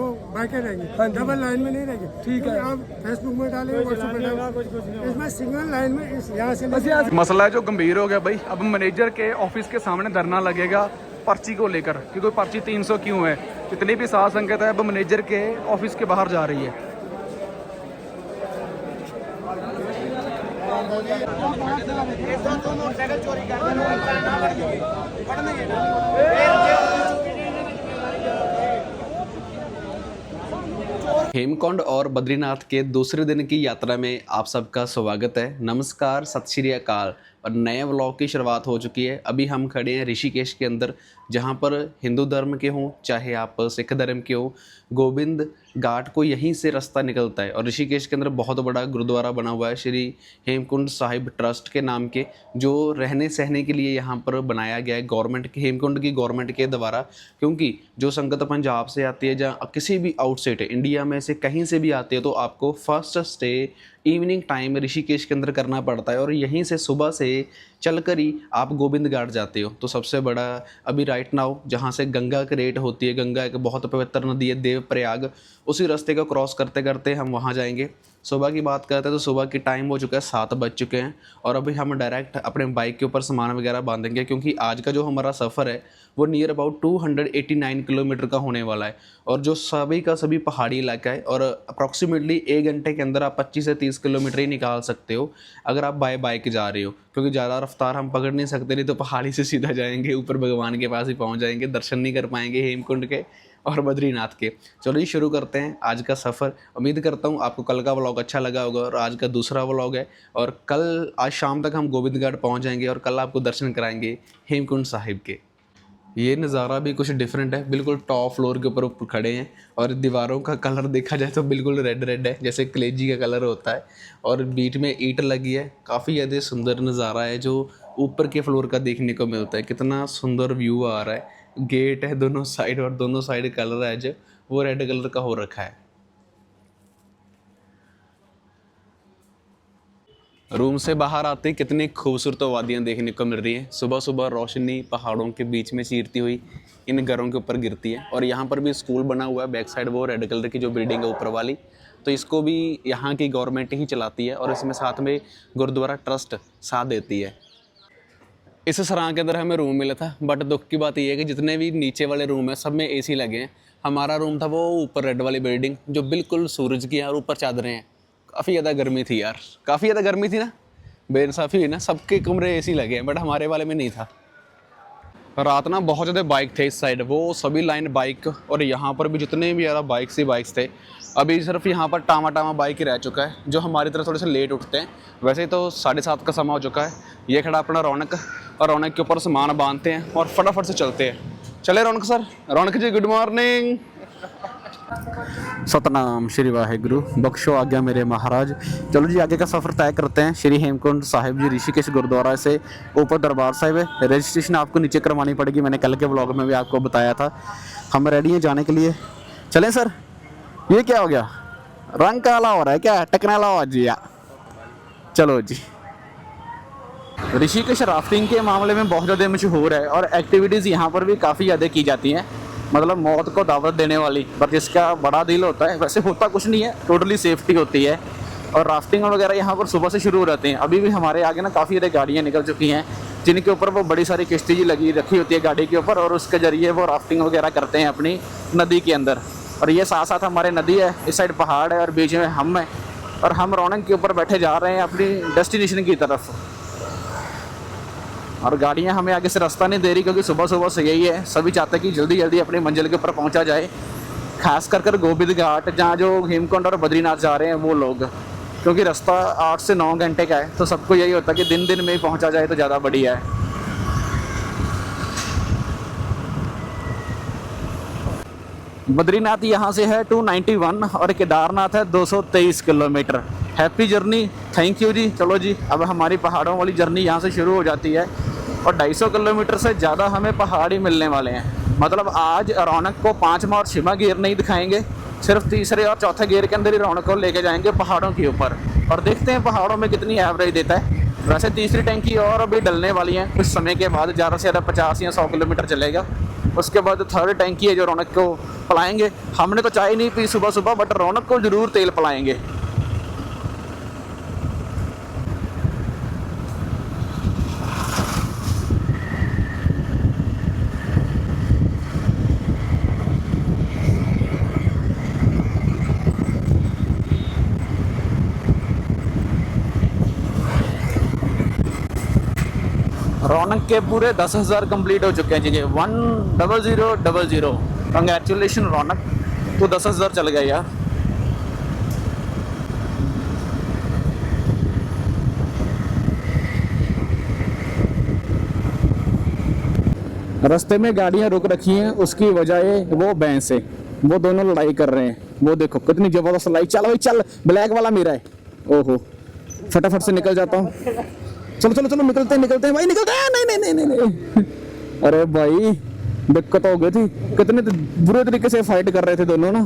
वो बाइकें रहेंगी, हाँ जी। डबल लाइन में नहीं रहेगी। ठीक है। आप फेसबुक में डालेंगे, व्हाट्सएप में डालेंगे, इसमें सिंगल लाइन में इस यहाँ से बस यहाँ से मसला है जो गंभीर हो गया भाई। अब मैनेजर के ऑफिस के सामने धरना लगेगा पर्ची को लेकर कि कोई पर्ची 300 क्यों है। जितनी भी साथ संगत है अब मैनेजर के ऑफिस के बाहर जा रही है। हेमकुंड और बद्रीनाथ के दूसरे दिन की यात्रा में आप सबका स्वागत है। नमस्कार, सत श्री अकाल। और नए व्लॉग की शुरुआत हो चुकी है। अभी हम खड़े हैं ऋषिकेश के अंदर, जहां पर हिंदू धर्म के हों चाहे आप सिख धर्म के हो, गोविंद घाट को यहीं से रास्ता निकलता है। और ऋषिकेश के अंदर बहुत बड़ा गुरुद्वारा बना हुआ है श्री हेमकुंड साहिब ट्रस्ट के नाम के, जो रहने सहने के लिए यहाँ पर बनाया गया है गवर्नमेंट के, हेमकुंड की गवर्नमेंट के द्वारा। क्योंकि जो संगत पंजाब से आती है या किसी भी आउटसाइड इंडिया में से कहीं से भी आती है, तो आपको first stay evening time Rishikesh के अंदर करना पड़ता है। और यहीं से सुबह से चलकर ही आप गोविंद घाट जाते हो। तो सबसे बड़ा अभी राइट नाउ जहाँ से गंगा क्रिएट होती है, गंगा एक बहुत पवित्र नदी है देवप्रयाग, उसी रास्ते को क्रॉस करते करते हम वहाँ जाएंगे। सुबह की बात करते हैं तो सुबह की टाइम हो चुका है, 7 बज चुके हैं। और अभी हम डायरेक्ट अपने बाइक के ऊपर सामान वगैरह बांधेंगे, क्योंकि आज का जो हमारा सफ़र है वो नियर अबाउट 289 किलोमीटर का होने वाला है। और जो सभी का सभी पहाड़ी इलाका है, और अप्रॉक्सीमेटली 1 घंटे के अंदर आप 25 से 30 किलोमीटर ही निकाल सकते हो अगर आप बाय बाइक जा रहे हो। क्योंकि ज़्यादा रफ्तार हम पकड़ नहीं सकते, नहीं तो पहाड़ी से सीधा जाएंगे ऊपर भगवान के पास ही पहुँच जाएंगे, दर्शन नहीं कर पाएंगे हेमकुंड के और बद्रीनाथ के। चलो जी शुरू करते हैं आज का सफ़र। उम्मीद करता हूँ आपको कल का व्लॉग अच्छा लगा होगा। और आज का दूसरा व्लॉग है, और कल आज शाम तक हम गोविंद घाट पहुँच जाएंगे और कल आपको दर्शन कराएंगे हेमकुंड साहिब के। ये नज़ारा भी कुछ डिफरेंट है, बिल्कुल टॉप फ्लोर के ऊपर खड़े हैं। और दीवारों का कलर देखा जाए तो बिल्कुल रेड रेड है, जैसे कलेजी का कलर होता है। और बीच में ईंट लगी है, काफ़ी ज़्यादा सुंदर नज़ारा है जो ऊपर के फ्लोर का देखने को मिलता है। कितना सुंदर व्यू आ रहा है। गेट है दोनों साइड, और दोनों साइड कलर है जो वो रेड कलर का हो रखा है। रूम से बाहर आते ही कितनी खूबसूरत वादियाँ देखने को मिल रही हैं। सुबह सुबह रोशनी पहाड़ों के बीच में चीरती हुई इन घरों के ऊपर गिरती है। और यहाँ पर भी स्कूल बना हुआ है बैक साइड, वो रेड कलर की जो बिल्डिंग है ऊपर वाली, तो इसको भी यहाँ की गवर्नमेंट ही चलाती है। और इसमें साथ में गुरुद्वारा ट्रस्ट साथ देती है। इस सराह के अंदर हमें रूम मिला था, बट दुख की बात यह है कि जितने भी नीचे वाले रूम हैं सब में एसी लगे हैं। हमारा रूम था वो ऊपर रेड वाली बिल्डिंग जो बिल्कुल सूरज की है, और ऊपर चादरें हैं। काफ़ी ज़्यादा गर्मी थी यार, काफ़ी ज़्यादा गर्मी थी ना, बेइंसाफ़ी हुई ना। सबके कमरे एसी लगे हैं बट हमारे वाले में नहीं था। रात ना बहुत ज़्यादा बाइक थे इस साइड, वो सभी लाइन बाइक, और यहाँ पर भी जितने भी ज़्यादा बाइक्स थे। अभी सिर्फ यहाँ पर टामा बाइक ही रह चुका है, जो हमारी तरह थोड़े से लेट उठते हैं। वैसे तो 7:30 का समय हो चुका है। ये खड़ा अपना रौनक, और रौनक के ऊपर सामान बांधते हैं और फटाफट से चलते हैं। चले रौनक सर। रौनक जी गुड मॉर्निंग। सतनाम श्री वाहेगुरु, बख्शो आज्ञा मेरे महाराज। चलो जी आगे का सफ़र तय करते हैं। श्री हेमकुंड साहिब जी ऋषिकेश गुरुद्वारा से ऊपर दरबार साहिब है। रजिस्ट्रेशन आपको नीचे करवानी पड़ेगी, मैंने कल के ब्लॉग में भी आपको बताया था। हम रेडी हैं जाने के लिए। चलें सर। ये क्या हो गया, रंग काला हो रहा है क्या, टकनाला हो जी या। चलो जी। ऋषिकेश राफ्टिंग के मामले में बहुत ज़्यादा मशहूर है, और एक्टिविटीज़ यहाँ पर भी काफ़ी ज़्यादा की जाती हैं। मतलब मौत को दावत देने वाली, पर जिसका बड़ा दिल होता है, वैसे होता कुछ नहीं है, टोटली सेफ्टी होती है। और राफ्टिंग वगैरह यहाँ पर सुबह से शुरू हो जाते हैं। अभी भी हमारे आगे ना काफ़ी ज़्यादा गाड़ियाँ निकल चुकी हैं, जिनके ऊपर वो बड़ी सारी किश्ती जी लगी रखी होती है गाड़ी के ऊपर, और उसके ज़रिए वो राफ्टिंग वगैरह करते हैं अपनी नदी के अंदर। और ये साथ साथ हमारे नदी है, इस साइड पहाड़ है, और बीच में हम हैं, और हम रौनक के ऊपर बैठे जा रहे हैं अपनी डेस्टिनेशन की तरफ। और गाड़ियां हमें आगे से रास्ता नहीं दे रही, क्योंकि सुबह सुबह से यही है, सभी चाहते हैं कि जल्दी जल्दी अपनी मंजिल के ऊपर पहुंचा जाए। खास कर गोविंद घाट, जहाँ जो हेमकुंड और बद्रीनाथ जा रहे हैं वो लोग, क्योंकि रास्ता 8 से 9 घंटे का है, तो सबको यही होता है कि दिन दिन में ही पहुँचा जाए तो ज़्यादा बढ़िया है। बद्रीनाथ यहाँ से है 291, और केदारनाथ है 223 kilometre. Happy journey, thank you ji. चलो जी अब हमारी पहाड़ों वाली जर्नी यहाँ से शुरू हो जाती है, और 250 किलोमीटर से ज़्यादा हमें पहाड़ ही मिलने वाले हैं। मतलब आज रौनक को 5वां और 6वां गियर नहीं दिखाएंगे, सिर्फ तीसरे और चौथे गियर के अंदर ही रौनक को लेके जाएंगे पहाड़ों के ऊपर, और देखते हैं पहाड़ों में कितनी एवरेज देता है। वैसे तीसरी टैंकी और अभी डलने वाली है कुछ समय के बाद, ज़्यादा से ज़्यादा 50 या 100 किलोमीटर चलेगा। उसके बाद थर्ड टैंकी है जो रौनक को पिलाएंगे। हमने तो चाय नहीं पी सुबह सुबह, बट रौनक को ज़रूर तेल पिलाएंगे। रौनक के पूरे 10,000 कंप्लीट हो चुके हैं जी। 10000। कंग्रेचुलेशन रौनक, तो 10,000 चल गया यार। रास्ते में गाड़ियां रुक रखी हैं, उसकी वजह वो भैंस है, वो दोनों लड़ाई कर रहे हैं। वो देखो कितनी जबरदस्त लड़ाई। चल भाई चल, ब्लैक वाला मेरा है। ओहो, फटाफट से निकल जाता हूँ। चलो चलो चलो, निकलते हैं भाई, निकलते हैं। नहीं नहीं नहीं नहीं, अरे भाई दिक्कत हो गई थी। कितने बुरे तरीके से फाइट कर रहे थे दोनों ना।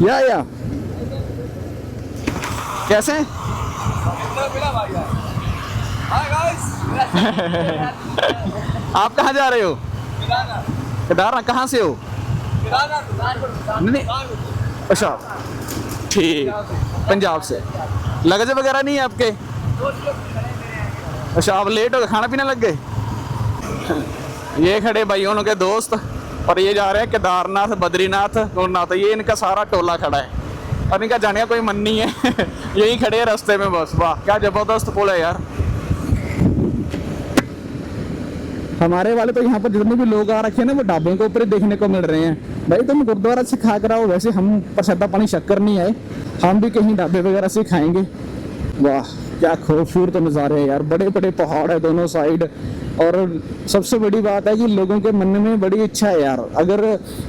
या कैसे आप कहाँ जा रहे हो? केदारनाथ। कहाँ से हो? नहीं, अच्छा ठीक, पंजाब से। लगेज वगैरह नहीं है आपके? अच्छा, आप लेट हो गए, खाना पीना लग गए। ये खड़े भाइयों उनके दोस्त, और ये जा रहे हैं केदारनाथ, बद्रीनाथ, गुरनाथ। ये इनका सारा टोला खड़ा है, और इनका जाने का कोई मन नहीं है। यही खड़े हैं रास्ते में बस। वाह क्या जबरदस्त पुल है यार। हमारे वाले तो यहाँ पर जितने भी लोग आ रखे हैं ना, वो ढाबों के ऊपर देखने को मिल रहे हैं। भाई तुम गुरुद्वारा से खा कर आओ, वैसे हम प्रसादा पानी शक्कर नहीं आए, हम भी कहीं ढाबे वगैरह से खाएंगे। वाह क्या खूबसूरत नज़ारे हैं यार, बड़े बड़े पहाड़ है दोनों साइड। और सबसे बड़ी बात है कि लोगों के मन में बड़ी इच्छा है यार। अगर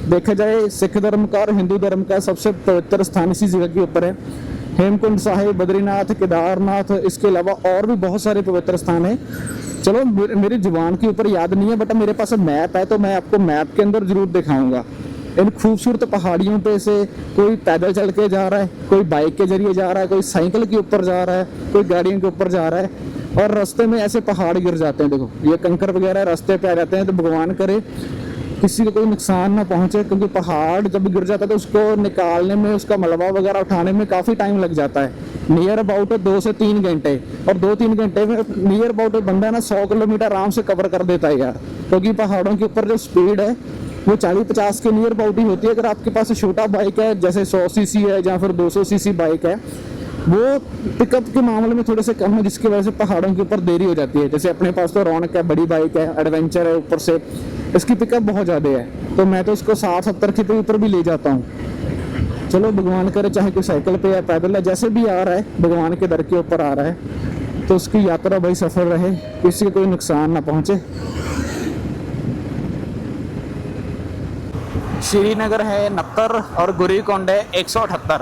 देखा जाए सिख धर्म का और हिंदू धर्म का सबसे पवित्र स्थान इसी जगह के ऊपर है। हेमकुंड साहिब, बद्रीनाथ, केदारनाथ, इसके अलावा और भी बहुत सारे पवित्र स्थान हैं। चलो मेरी जुबान के ऊपर याद नहीं है, बट मेरे पास मैप है, तो मैं आपको मैप के अंदर जरूर दिखाऊंगा। इन खूबसूरत पहाड़ियों पे से कोई पैदल चल के जा रहा है, कोई बाइक के जरिए जा रहा है, कोई साइकिल के ऊपर जा रहा है, कोई गाड़ियों के ऊपर जा रहा है। और रास्ते में ऐसे पहाड़ गिर जाते हैं, देखो ये कंकर वगैरह रास्ते पे आ जाते हैं। तो भगवान करे किसी को कोई नुकसान ना पहुंचे, क्योंकि पहाड़ जब गिर जाता है तो उसको निकालने में, उसका मलबा वगैरह उठाने में काफ़ी टाइम लग जाता है। नियर अबाउट 2 से 3 घंटे, और 2-3 घंटे में नियर अबाउट बंदा ना 100 किलोमीटर आराम से कवर कर देता है यार। क्योंकि पहाड़ों के ऊपर जो स्पीड है वो 40-50 के नियर अबाउट ही होती है। अगर आपके पास छोटा बाइक है, जैसे 100 सीसी है या फिर 200 सीसी बाइक है, वो पिकअप के मामले में थोड़े से कम है, जिसकी वजह से पहाड़ों के ऊपर देरी हो जाती है। जैसे अपने पास तो रौनक है, बड़ी बाइक है, एडवेंचर है, ऊपर से इसकी पिकअप बहुत ज़्यादा है, तो मैं तो इसको 60-70 के ऊपर भी ले जाता हूँ। चलो भगवान करे चाहे कोई साइकिल पे या पैदल है, जैसे भी आ रहा है भगवान के दर के ऊपर आ रहा है, तो उसकी यात्रा भाई सफल रहे, किसी को कोई नुकसान ना पहुँचे। श्रीनगर है 69 और गुरीकोंड है 178।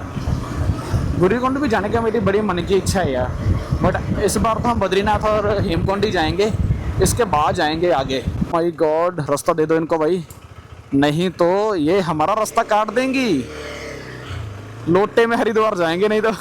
गुरीकोंड भी जाने की मेरी बड़ी मन की इच्छा है यार, बट इस बार तो हम बद्रीनाथ और हेमकुंड ही जाएंगे, इसके बाद जाएंगे आगे। माय गॉड, रास्ता दे दो इनको भाई, नहीं तो ये हमारा रास्ता काट देंगी। लोटे में हरिद्वार जाएंगे नहीं तो।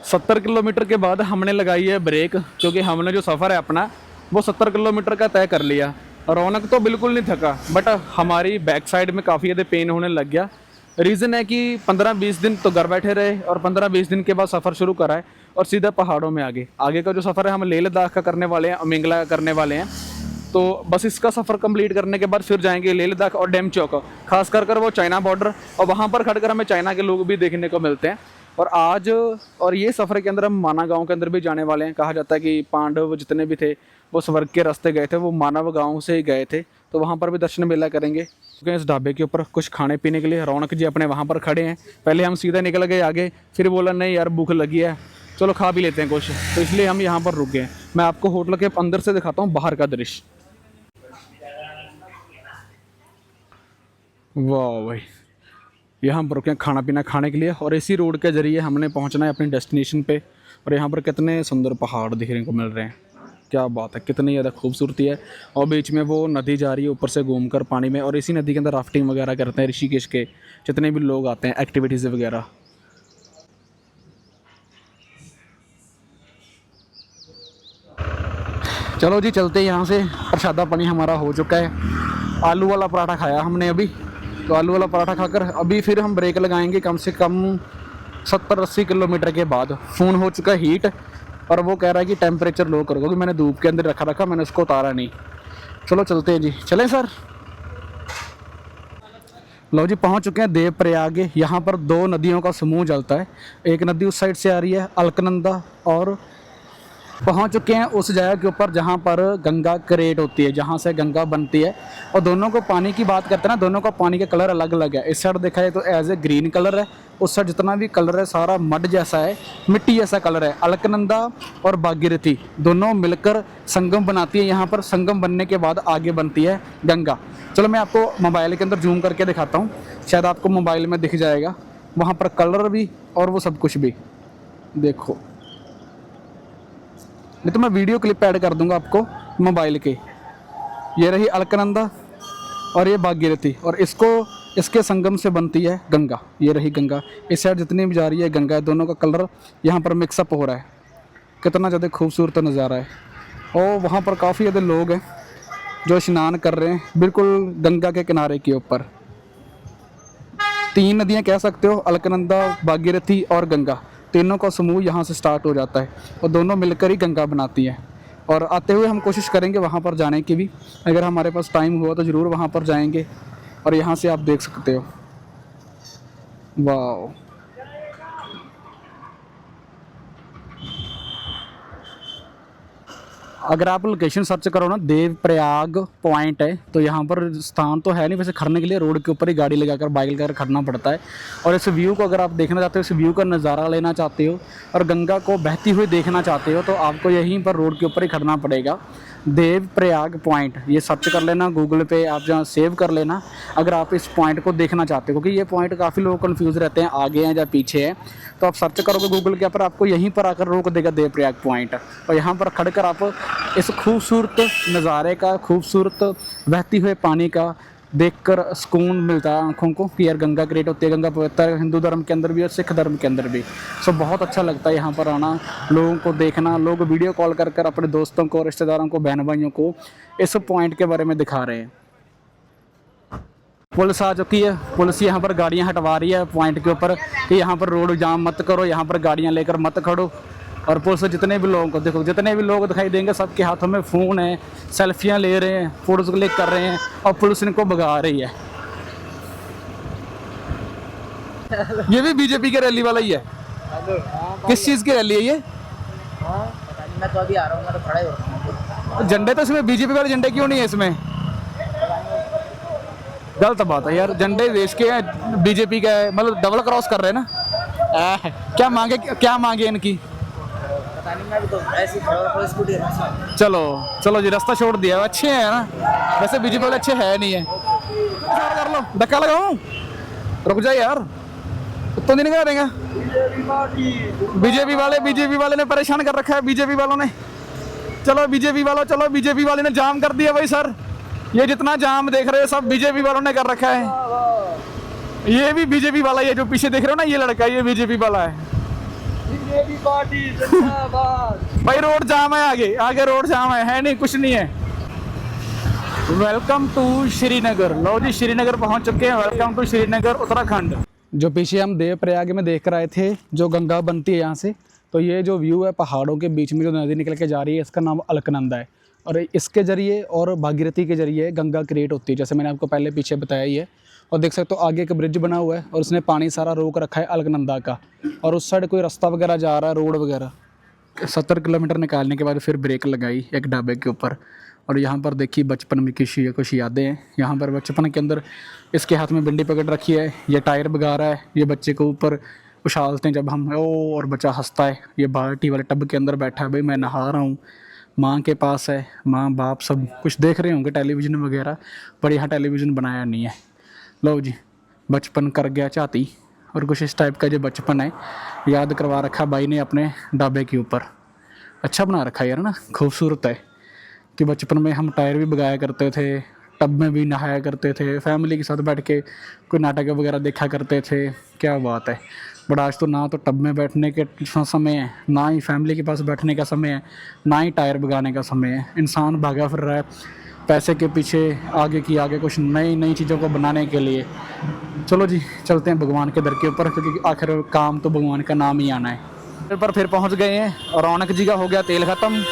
सत्तर किलोमीटर के बाद हमने लगाई है ब्रेक, क्योंकि हमने जो सफ़र है अपना वो 70 किलोमीटर का तय कर लिया। रौनक तो बिल्कुल नहीं थका, बट हमारी बैक साइड में काफ़ी ज़्यादा पेन होने लग गया। रीज़न है कि 15-20 दिन तो घर बैठे रहे, और 15-20 दिन के बाद सफ़र शुरू करा है, और सीधा पहाड़ों में आगे का जो सफ़र है हम लेह लद्दाख का करने वाले हैं, अमेंगला का करने वाले हैं। तो बस इसका सफ़र कंप्लीट करने के बाद फिर जाएंगे लेह लद्दाख और डेमचौक, खास कर वो चाइना बॉर्डर, और वहाँ पर खड़कर हमें चाइना के लोग भी देखने को मिलते हैं। और ये सफ़र के अंदर हम माना गांव के अंदर भी जाने वाले हैं। कहा जाता है कि पांडव जितने भी थे वो स्वर्ग के रास्ते गए थे, वो मानव गांव से ही गए थे, तो वहाँ पर भी दर्शन मेला करेंगे। क्योंकि इस ढाबे के ऊपर कुछ खाने पीने के लिए रौनक जी अपने वहाँ पर खड़े हैं। पहले हम सीधा निकल गए आगे, फिर बोला नहीं यार भूख लगी है, चलो खा भी लेते हैं कुछ, तो इसलिए हम यहाँ पर रुक गए। मैं आपको होटल के अंदर से दिखाता हूँ बाहर का दृश्य। वाह भाई, यहाँ पर रुके खाना पीना खाने के लिए, और इसी रोड के ज़रिए हमने पहुँचना है अपनी डेस्टिनेशन पे। और यहाँ पर कितने सुंदर पहाड़ दिखने को मिल रहे हैं। क्या बात है, कितनी ज़्यादा खूबसूरती है। और बीच में वो नदी जा रही है ऊपर से घूमकर पानी में, और इसी नदी के अंदर राफ्टिंग वगैरह करते हैं ऋषिकेश के जितने भी लोग आते हैं, एक्टिविटीज़ वगैरह। चलो जी चलते हैं यहाँ से। प्रसादा पानी हमारा हो चुका है। आलू वाला पराठा खाया हमने अभी, तो आलू वाला पराठा खाकर अभी फिर हम ब्रेक लगाएंगे कम से कम 70-80 किलोमीटर के बाद। फ़ोन हो चुका है हीट, और वो कह रहा है कि टेम्परेचर लो करो, क्योंकि मैंने धूप के अंदर रखा मैंने उसको उतारा नहीं। चलो चलते हैं जी, चलें सर। लो जी पहुंच चुके हैं देवप्रयाग। यहाँ पर 2 नदियों का समूह चलता है। एक नदी उस साइड से आ रही है अलकनंदा, और पहुंच चुके हैं उस जगह के ऊपर जहाँ पर गंगा क्रिएट होती है, जहाँ से गंगा बनती है। और दोनों को पानी की बात करते हैं ना, दोनों का पानी का कलर अलग अलग है। इस साइड देखा जाए तो एज ए ग्रीन कलर है, उस साइड जितना भी कलर है सारा मड जैसा है, मिट्टी जैसा कलर है। अलकनंदा और भागीरथी दोनों मिलकर संगम बनाती है। यहाँ पर संगम बनने के बाद आगे बनती है गंगा। चलो मैं आपको मोबाइल के अंदर जूम करके दिखाता हूँ, शायद आपको मोबाइल में दिख जाएगा वहाँ पर कलर भी और वो सब कुछ भी। देखो, नहीं तो मैं वीडियो क्लिप ऐड कर दूंगा आपको मोबाइल के। ये रही अलकनंदा और ये भागीरथी, और इसके संगम से बनती है गंगा। ये रही गंगा, इस साइड जितनी भी जा रही है गंगा है। दोनों का कलर यहाँ पर मिक्सअप हो रहा है। कितना ज़्यादा खूबसूरत नज़ारा है। और वहाँ पर काफ़ी ज़्यादा लोग हैं जो स्नान कर रहे हैं बिल्कुल गंगा के किनारे के ऊपर। 3 नदियाँ कह सकते हो, अलकनंदा, भागीरथी और गंगा। तीनों का समूह यहाँ से स्टार्ट हो जाता है और दोनों मिलकर ही गंगा बनाती हैं। और आते हुए हम कोशिश करेंगे वहाँ पर जाने की भी, अगर हमारे पास टाइम हुआ तो ज़रूर वहाँ पर जाएंगे। और यहाँ से आप देख सकते हो, वाह। अगर आप लोकेशन सर्च करो ना, देवप्रयाग पॉइंट है, तो यहाँ पर स्थान तो है नहीं वैसे खड़ने के लिए, रोड के ऊपर ही गाड़ी लगाकर बाइक लगाकर खड़ना पड़ता है। और इस व्यू को अगर आप देखना चाहते हो, इस व्यू का नज़ारा लेना चाहते हो और गंगा को बहती हुई देखना चाहते हो, तो आपको यहीं पर रोड के ऊपर ही खड़ना पड़ेगा। देवप्रयाग पॉइंट ये सर्च कर लेना गूगल पे, आप जहाँ सेव कर लेना अगर आप इस पॉइंट को देखना चाहते हो, क्योंकि ये पॉइंट काफ़ी लोग कंफ्यूज रहते हैं आगे हैं या पीछे है। तो आप सर्च करोगे गूगल के ऊपर, आपको यहीं पर आकर रोक देगा देवप्रयाग पॉइंट। और यहाँ पर खड़कर आप इस खूबसूरत नज़ारे का, खूबसूरत बहती हुए पानी का देखकर सुकून मिलता है आंखों को कि यार गंगा क्रिएट होती है। गंगा पवित्र है हिंदू धर्म के अंदर भी और सिख धर्म के अंदर भी। सो बहुत अच्छा लगता है यहाँ पर आना, लोगों को देखना। लोग वीडियो कॉल कर कर अपने दोस्तों को, रिश्तेदारों को, बहन भाइयों को इस पॉइंट के बारे में दिखा रहे हैं। पुलिस आ चुकी है, पुलिस यहाँ पर गाड़ियाँ हटवा रही है पॉइंट के ऊपर कि यहाँ पर रोड जाम मत करो, यहाँ पर गाड़ियाँ लेकर मत खड़ो। और पुलिस जितने भी लोगों को देखो, जितने भी लोग दिखाई देंगे सबके हाथों में फ़ोन है, सेल्फियाँ ले रहे हैं, फोटोज क्लिक कर रहे हैं, और पुलिस इनको भगा रही है। ये भी बीजेपी के रैली वाला ही है। किस चीज़ की रैली है ये? मैं तो अभी आ रहा हूँ, मैं तो खड़ा ही हो। झंडे तो इसमें बीजेपी वाले झंडे क्यों नहीं है इसमें? गलत बात है यार, झंडे देश के हैं, बीजेपी का है, मतलब डबल क्रॉस कर रहे हैं ना। क्या मांगे इनकी? पता नहीं, मैं भी तो ऐसे ही खड़ा हूँ, स्कूटी है। चलो जी, रास्ता छोड़ दिया। अच्छे हैं ना वैसे, बीजेपी वाले अच्छे है नहीं है। कर लो, धक्का लगाऊं? रुक जा यार, तो नहीं करा देगा। बीजेपी वाले ने परेशान कर रखा है, बीजेपी वालों ने। चलो बीजेपी वाले ने जाम कर दिया भाई सर। ये जितना जाम देख रहे हो सब बीजेपी वालों ने कर रखा है। ये भी बीजेपी वाला ही है जो पीछे देख रहे हो ना, ये लड़का, ये बीजेपी वाला है। बीजेपी पार्टी जिंदाबाद। भाई रोड जाम है, आगे रोड जाम है नहीं, कुछ नहीं है। Welcome to Srinagar. लो जी, श्रीनगर पहुंच चुके हैं। Welcome to Srinagar, Uttarakhand. जो पीछे हम देवप्रयाग में देख कर आए थे, जो गंगा बनती है यहाँ से, तो ये जो व्यू है पहाड़ों के बीच में जो नदी निकल के जा रही है, इसका नाम अलकनंदा है। और इसके ज़रिए और भागीरथी के ज़रिए गंगा क्रिएट होती है, जैसे मैंने आपको पहले पीछे बताया ही है। और देख सकते हो आगे एक ब्रिज बना हुआ है और उसने पानी सारा रोक रखा है अलकनंदा का। और उस साइड कोई रास्ता वगैरह जा रहा है, रोड वगैरह। 70 किलोमीटर निकालने के बाद फिर ब्रेक लगाई एक ढाबे के ऊपर। और यहाँ पर देखिए बचपन में कुछ यादें हैं। यहाँ पर बचपन के अंदर इसके हाथ में भिंडी पकड़ रखी है, ये टायर भगा रहा है, ये बच्चे को ऊपर उछालते हैं जब हम, ओ, और बच्चा हंसता है। ये बाल्टी वाले टब के अंदर बैठा है, भाई मैं नहा रहा हूँ, माँ के पास है, माँ बाप सब कुछ देख रहे होंगे टेलीविज़न वगैरह, पर यहाँ टेलीविज़न बनाया नहीं है। लो जी, बचपन कर गया चाहती, और कुछ इस टाइप का जो बचपन है याद करवा रखा भाई ने अपने ढाबे के ऊपर। अच्छा बना रखा है यार ना, खूबसूरत है। कि बचपन में हम टायर भी भगाया करते थे, टब में भी नहाया करते थे, फैमिली के साथ बैठ के कोई नाटक वगैरह देखा करते थे। क्या बात है। बट आज तो ना तो टब में बैठने के समय है, ना ही फैमिली के पास बैठने का समय है, ना ही टायर भगाने का समय है। इंसान भागा फिर रहा है पैसे के पीछे, आगे की आगे कुछ नई नई चीज़ों को बनाने के लिए। चलो जी चलते हैं भगवान के दर के ऊपर, क्योंकि आखिर काम तो भगवान का नाम ही आना है। पर फिर पहुंच गए हैं और रौनक जी का हो गया तेल ख़त्म।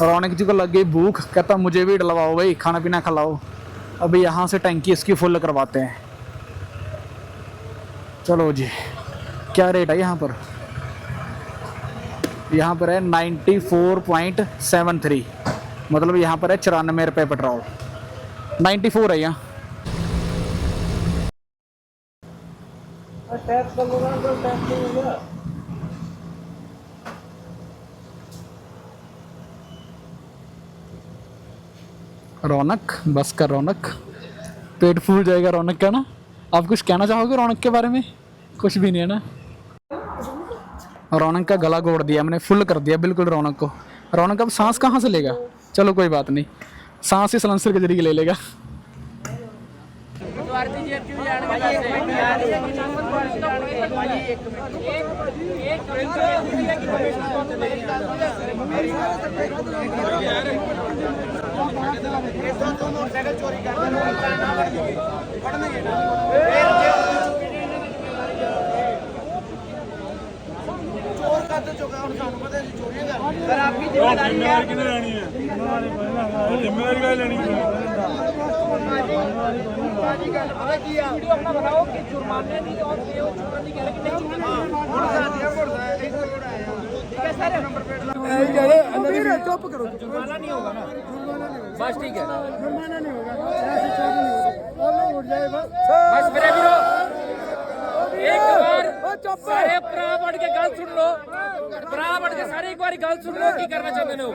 रौनक जी को लग गई भूख, कहता मुझे भी डलवाओ भाई, खाना पीना खिलाओ। अभी यहाँ से टंकी इसकी फुल करवाते हैं। चलो जी, क्या रेट है यहाँ पर? यहाँ पर है 94.73, मतलब यहाँ पर है 94 रुपये पेट्रोल। 94 है यहाँ। रौनक, बस का रौनक, पेट फूल जाएगा रौनक का ना। आप कुछ कहना चाहोगे रौनक के बारे में? कुछ भी नहीं है ना। रौनक का गला घोड़ दिया मैंने, फुल कर दिया बिल्कुल रौनक को। रौनक अब सांस कहाँ से लेगा? चलो कोई बात नहीं, सांस ही सलेंसर के जरिए ले लेगा। चुप करो, जुर्माना नहीं होगा ना, बस ठीक है, जुर्माना नहीं होगा, उठ जाए बस मेरे वीरो। एक बार सारे भरा बढ़ के गल सुन लो, भरा बढ़ के सारे एक बार गल सुन लो की करना चाहते हो।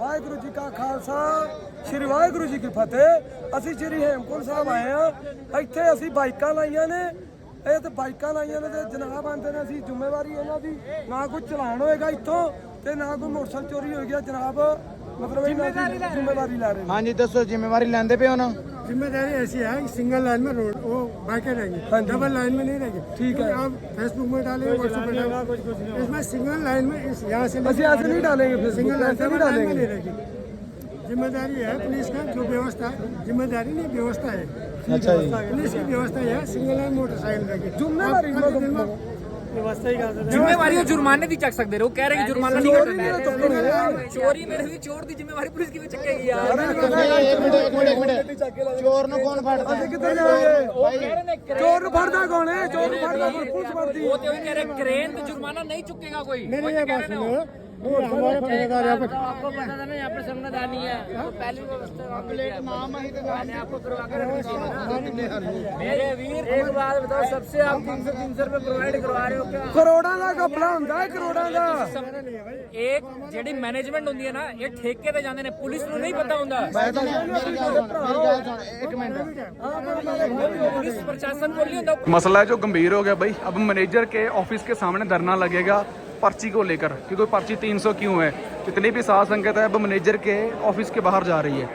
वाहिगुरु जी का खालसा, श्री वाहिगुरु जी की फतेह। ਅਸੀਂ श्री हेमकुंड साहब आए हैं। ਇੱਥੇ ਅਸੀਂ ਬਾਈਕਾਂ ਲਾਈਆਂ ਨੇ, ਇਹ ਤੇ ਬਾਈਕਾਂ ਲਾਈਆਂ ਨੇ ਤੇ ਜਨਾਬ ਆਂਦੇ ਨੇ ਅਸੀਂ ਜ਼ਿੰਮੇਵਾਰੀ ਇਹਨਾਂ ਦੀ, ਨਾ ਕੋਈ ਚਲਾਨ ਹੋਏਗਾ ਇੱਥੋਂ ਤੇ ਨਾ ਕੋਈ ਮੋਟਰਸਾਈਕਲ ਚੋਰੀ ਹੋ ਗਿਆ ਜਨਾਬ, मतलब जिम्मेवारी ला रहे हैं। हाँ जी दसो जिम्मेवारी लेंदे पे हो ना? जिम्मेदारी ऐसी है, सिंगल लाइन में रोड वो बाइकें रहेंगी, डबल लाइन में नहीं रहेगी। ठीक है, आप फेसबुक में डालेंगे, व्हाट्सएप में डालेंगे, इसमें सिंगल लाइन में यहाँ से नहीं डालेंगे, सिंगल लाइन से नहीं डालेंगे, नहीं रहेगी। जिम्मेदारी है पुलिस का, जो व्यवस्था, जिम्मेदारी नहीं व्यवस्था है। अच्छा, पुलिस की व्यवस्था है, सिंगल लाइन मोटरसाइकिल रहेगी। जिम्मेवारी जिम्मेवारी और जुर्माने भी चक सकते हो, कह रहे हैं जुर्माना नहीं कटना। चोरी मेरे भी चोर की जिम्मेवारी पुलिस की भी चकेगी यार। एक मिनट चोर नु कौन फड़दा है? किधर जाए? चोर नु फड़दा कौन है? चोर नु फड़दा पुलिस फड़दी। वो तो कह रहे क्रेन तो जुर्माना नहीं चुकेगा कोई। नहीं ये बात सुनो, हमारे पत्रकार यहाँ पे आपको पता था ना, यहाँ पे संगदानी है, तो पहली व्यवस्था प्लेट नाम ही तो मैंने आपको करवा कर रखी। मेरे वीर एक बात बताओ, सबसे आप 300 रुपए प्रोवाइड करवा रहे हो क्या? करोड़ों का घपला ਹੁੰਦਾ है, करोड़ों का। एक ਜਿਹੜੀ मैनेजमेंट ਹੁੰਦੀ ਹੈ ਨਾ, ਇਹ ਠੇਕੇ ਤੇ ਜਾਂਦੇ ਨੇ, ਪੁਲਿਸ ਨੂੰ नहीं पता ਹੁੰਦਾ। एक मिनट, पुलिस प्रशासन को नहीं होता। मसला है जो गंभीर हो गया भाई। अब मैनेजर के ऑफिस के सामने धरना लगेगा पर्ची को लेकर, क्योंकि पर्ची 300 क्यों है। जितनी भी साध संगत है अब मैनेजर के ऑफिस के बाहर जा रही है।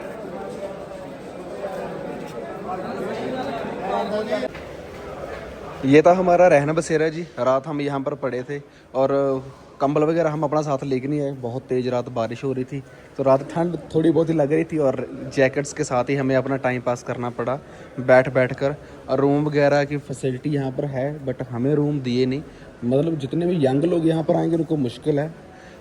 ये था हमारा रहना बसेरा जी। रात हम यहाँ पर पड़े थे और कंबल वगैरह हम अपना साथ लेके नहीं आए, बहुत तेज़ रात बारिश हो रही थी, तो रात ठंड थोड़ी बहुत ही लग रही थी और जैकेट्स के साथ ही हमें अपना टाइम पास करना पड़ा बैठ कर। और रूम वगैरह की फैसिलिटी यहाँ पर है, बट हमें रूम दिए नहीं। मतलब जितने भी यंग लोग यहाँ पर आएंगे उनको मुश्किल है,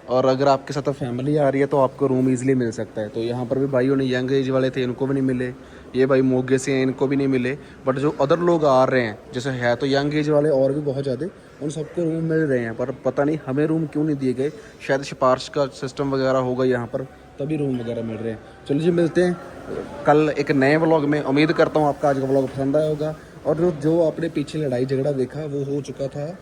और अगर आपके साथ फैमिली आ रही है तो आपको रूम ईज़िली मिल सकता है। तो यहाँ पर भी भाइयों ने यंग एज वाले थे, इनको भी नहीं मिले। ये भाई मोगे से हैं, इनको भी नहीं मिले। बट जो अदर लोग आ रहे हैं, जैसे है तो यंग एज वाले और भी बहुत ज़्यादा, उन सबको रूम मिल रहे हैं, पर पता नहीं हमें रूम क्यों नहीं दिए गए। शायद सिफारिश का सिस्टम वगैरह होगा यहाँ पर, तभी रूम वगैरह मिल रहे हैं। चलिए जी, मिलते हैं कल एक नए व्लॉग में। उम्मीद करता हूँ आपका आज का व्लॉग पसंद आया होगा। और जो आपने पीछे लड़ाई झगड़ा देखा वो हो चुका था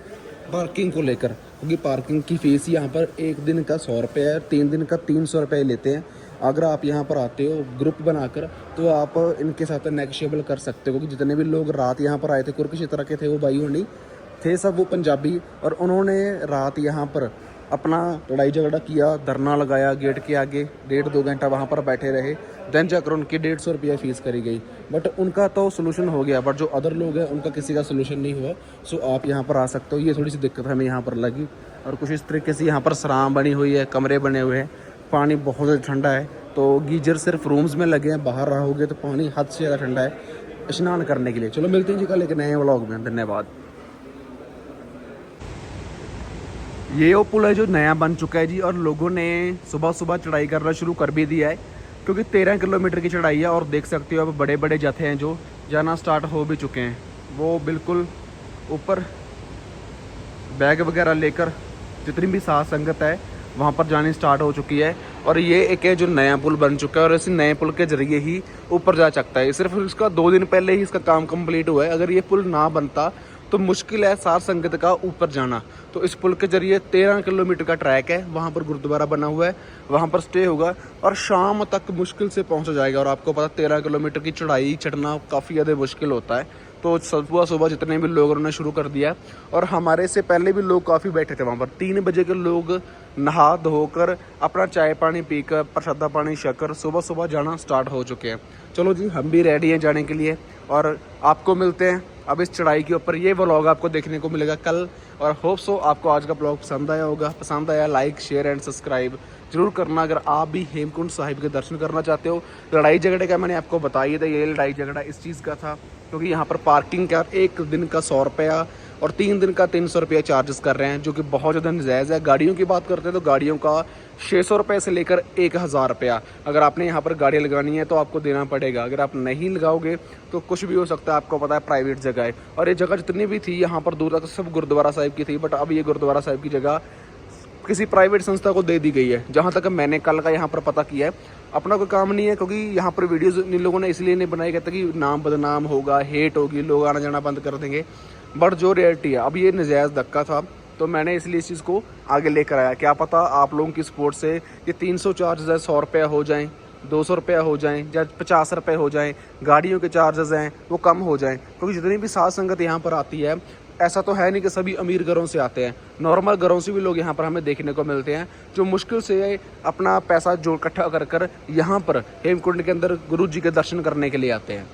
पार्किंग को लेकर। क्योंकि पार्किंग की फ़ीस यहाँ पर 1 दिन का 100 रुपये है, 3 दिन का 300 रुपये लेते हैं। अगर आप यहाँ पर आते हो ग्रुप बनाकर तो आप इनके साथ नेगोशिएबल कर सकते हो, क्योंकि जितने भी लोग रात यहाँ पर आए थे कुरुक्षेत्र के थे, वो भाई होनी थे सब वो पंजाबी, और उन्होंने रात यहाँ पर अपना लड़ाई झगड़ा किया, धरना लगाया गेट के आगे, 1.5-2 घंटा वहाँ पर बैठे रहे, देन जाकर उनकी 150 रुपया फ़ीस करी गई। बट उनका तो सोल्यूशन हो गया, बट जो अदर लोग हैं उनका किसी का सोल्यूशन नहीं हुआ। सो आप यहाँ पर आ सकते हो। ये थोड़ी सी दिक्कत हमें यहाँ पर लगी, और कुछ इस तरीके से यहाँ पर सराम बनी हुई है, कमरे बने हुए हैं, पानी बहुत ज़्यादा ठंडा है, तो गीजर सिर्फ रूम्स में लगे हैं, बाहर रहोगे तो पानी हद से ज़्यादा ठंडा है स्नान करने के लिए। चलो मिलते हैं जी कल एक नए व्लॉग में, धन्यवाद। ये वो पुल है जो नया बन चुका है जी, और लोगों ने सुबह सुबह चढ़ाई करना शुरू कर भी दिया है, क्योंकि 13 किलोमीटर की चढ़ाई है। और देख सकते हो अब बड़े बड़े जत्थे हैं जो जाना स्टार्ट हो भी चुके हैं, वो बिल्कुल ऊपर बैग वगैरह लेकर जितनी भी साथ संगत है वहाँ पर जानी स्टार्ट हो चुकी है। और ये एक है जो नया पुल बन चुका है, और इस नए पुल के जरिए ही ऊपर जा सकता है। सिर्फ इसका 2 दिन पहले ही इसका काम कंप्लीट हुआ है। अगर ये पुल ना बनता तो मुश्किल है साथ संगत का ऊपर जाना। तो इस पुल के जरिए 13 किलोमीटर का ट्रैक है, वहाँ पर गुरुद्वारा बना हुआ है, वहाँ पर स्टे होगा और शाम तक मुश्किल से पहुँचा जाएगा। और आपको पता 13 किलोमीटर की चढ़ाई चढ़ना काफ़ी ज़्यादा मुश्किल होता है। तो सुबह सुबह जितने भी लोग उन्होंने शुरू कर दिया, और हमारे से पहले भी लोग काफ़ी बैठे थे वहाँ पर। 3 बजे के लोग नहा धोकर अपना चाय पानी पीकर प्रसादा पानी शक्कर सुबह सुबह जाना स्टार्ट हो चुके हैं। चलो जी हम भी रेडी हैं जाने के लिए, और आपको मिलते हैं अब इस चढ़ाई के ऊपर। ये व्लॉग आपको देखने को मिलेगा कल, और होप सो आपको आज का व्लॉग पसंद आया होगा। पसंद आया लाइक शेयर एंड सब्सक्राइब जरूर करना। अगर आप भी हेमकुंड साहिब के दर्शन करना चाहते हो। लड़ाई झगड़े का मैंने आपको बताया था, ये लड़ाई झगड़ा इस चीज़ का था क्योंकि यहाँ पर पार्किंग का 1 दिन का 100 रुपया और 3 दिन का 300 रुपया चार्जेस कर रहे हैं, जो कि बहुत ज़्यादा नाजायज़ है। गाड़ियों की बात करते हैं तो गाड़ियों का 600 रुपये से लेकर 1000 रुपया अगर आपने यहाँ पर गाड़ियाँ लगानी है तो आपको देना पड़ेगा। अगर आप नहीं लगाओगे तो कुछ भी हो सकता है, आपको पता है प्राइवेट जगह है। और ये जगह जितनी भी थी यहाँ पर दूर तक सब गुरुद्वारा साहिब की थी, बट अब ये गुरुद्वारा साहिब की जगह किसी प्राइवेट संस्था को दे दी गई है। जहाँ तक मैंने कल का यहाँ पर पता किया है, अपना कोई काम नहीं है, क्योंकि यहाँ पर वीडियोज़ इन लोगों ने इसलिए नहीं बनाई, कहते कि नाम बदनाम होगा, हेट होगी, लोग आना जाना बंद कर देंगे। बट जो रियलिटी है, अब ये नाजायज़ धक्का था तो मैंने इसलिए इस चीज़ को आगे लेकर आया। क्या पता आप लोगों की सपोर्ट से ये 300 चार्जेस है 100 रुपया हो जाएँ, 200 रुपया हो जाएँ या 50 रुपये हो जाएँ, गाड़ियों के चार्जेस हैं वो कम हो जाएँ। क्योंकि जितनी भी साथ संगत यहाँ पर आती है, ऐसा तो है नहीं कि सभी अमीर घरों से आते हैं, नॉर्मल घरों से भी लोग यहाँ पर हमें देखने को मिलते हैं, जो मुश्किल से अपना पैसा जोड़ इकट्ठा कर यहाँ पर हेमकुंड के अंदर गुरु जी के दर्शन करने के लिए आते हैं।